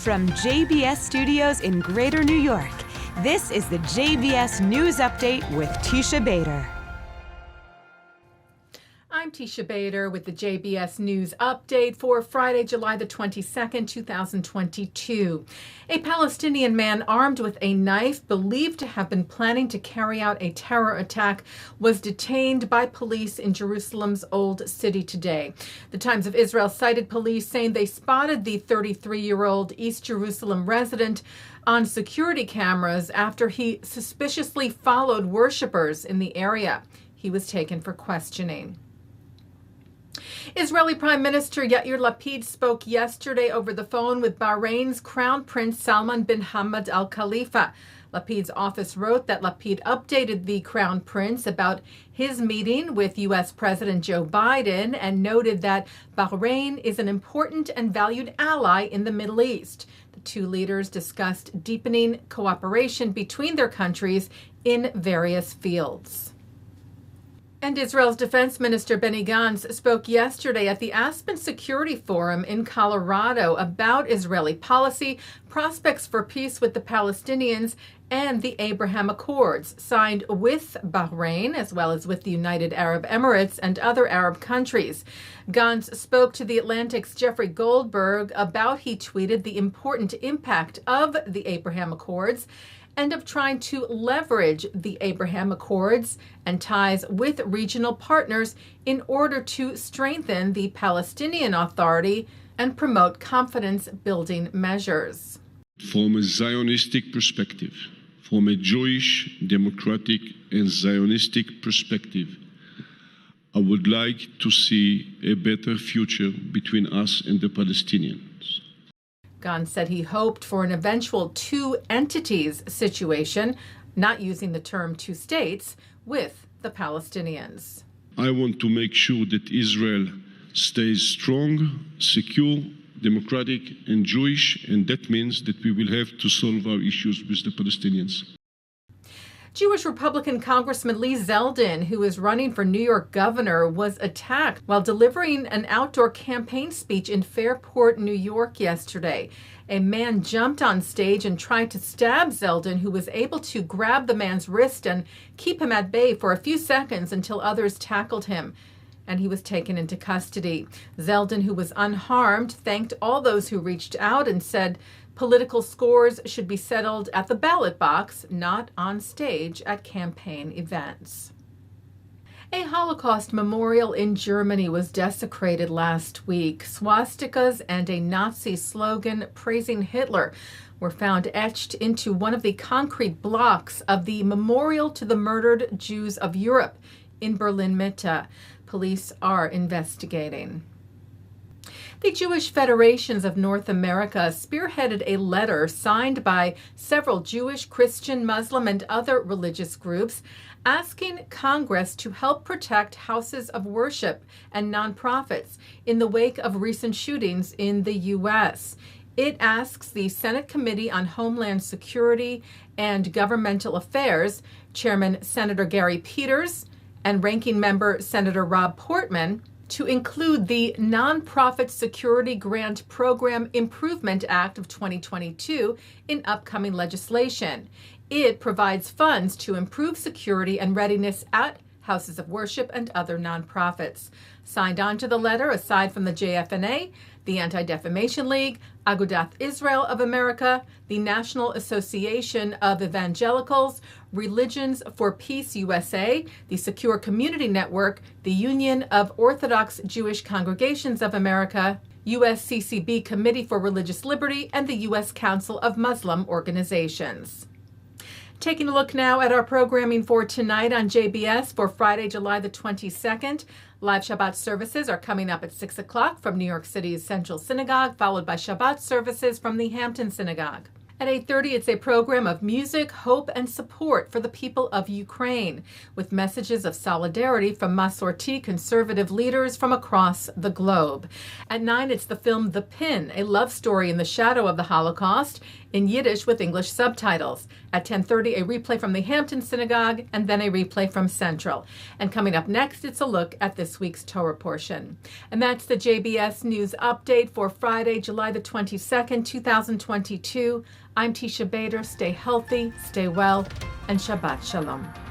From JBS Studios in Greater New York, this is the JBS News Update with Teisha Bader. I'm Teisha Bader with the JBS News Update for Friday, July the 22nd, 2022. A Palestinian man armed with a knife, believed to have been planning to carry out a terror attack, was detained by police in Jerusalem's Old City today. The Times of Israel cited police saying they spotted the 33-year-old East Jerusalem resident on security cameras after he suspiciously followed worshipers in the area. He was taken for questioning. Israeli Prime Minister Yair Lapid spoke yesterday over the phone with Bahrain's Crown Prince Salman bin Hamad Al Khalifa. Lapid's office wrote that Lapid updated the Crown Prince about his meeting with U.S. President Joe Biden and noted that Bahrain is an important and valued ally in the Middle East. The two leaders discussed deepening cooperation between their countries in various fields. And Israel's Defense Minister Benny Gantz spoke yesterday at the Aspen Security Forum in Colorado about Israeli policy, prospects for peace with the Palestinians, and the Abraham Accords signed with Bahrain as well as with the United Arab Emirates and other Arab countries. Gantz spoke to The Atlantic's Jeffrey Goldberg about, he tweeted, the important impact of the Abraham Accords and of trying to leverage the Abraham Accords and ties with regional partners in order to strengthen the Palestinian Authority and promote confidence-building measures. From a Zionistic perspective, from a Jewish, democratic, and Zionistic perspective, I would like to see a better future between us and the Palestinians. Gantz said he hoped for an eventual two entities situation, not using the term two states, with the Palestinians. I want to make sure that Israel stays strong, secure, democratic, and Jewish, and that means that we will have to solve our issues with the Palestinians. Jewish Republican Congressman Lee Zeldin, who is running for New York governor, was attacked while delivering an outdoor campaign speech in Fairport, New York yesterday. A man jumped on stage and tried to stab Zeldin, who was able to grab the man's wrist and keep him at bay for a few seconds until others tackled him, and he was taken into custody. Zeldin, who was unharmed, thanked all those who reached out and said political scores should be settled at the ballot box, not on stage at campaign events. A Holocaust memorial in Germany was desecrated last week. Swastikas and a Nazi slogan praising Hitler were found etched into one of the concrete blocks of the Memorial to the Murdered Jews of Europe in Berlin-Mitte. Police are investigating. The Jewish Federations of North America spearheaded a letter signed by several Jewish, Christian, Muslim, and other religious groups asking Congress to help protect houses of worship and nonprofits in the wake of recent shootings in the U.S. It asks the Senate Committee on Homeland Security and Governmental Affairs, Chairman Senator Gary Peters and Ranking Member Senator Rob Portman, to include the Nonprofit Security Grant Program Improvement Act of 2022 in upcoming legislation. It provides funds to improve security and readiness at houses of worship and other nonprofits. Signed on to the letter, aside from the JFNA, the Anti-Defamation League, Agudath Israel of America, the National Association of Evangelicals, Religions for Peace USA, the Secure Community Network, the Union of Orthodox Jewish Congregations of America, USCCB Committee for Religious Liberty, and the U.S. Council of Muslim Organizations. Taking a look now at our programming for tonight on JBS for Friday, July the 22nd. Live Shabbat services are coming up at 6 o'clock from New York City's Central Synagogue, followed by Shabbat services from the Hampton Synagogue. At 8:30, it's a program of music, hope, and support for the people of Ukraine, with messages of solidarity from Masorti conservative leaders from across the globe. At 9, it's the film The Pin, a love story in the shadow of the Holocaust. in Yiddish with English subtitles. At 10:30, a replay from the Hampton Synagogue, and then a replay from Central. And coming up next, it's a look at this week's Torah Portion. And that's the JBS News Update for Friday, July the 22nd, 2022. I'm Teisha Bader. Stay healthy, stay well, and Shabbat Shalom.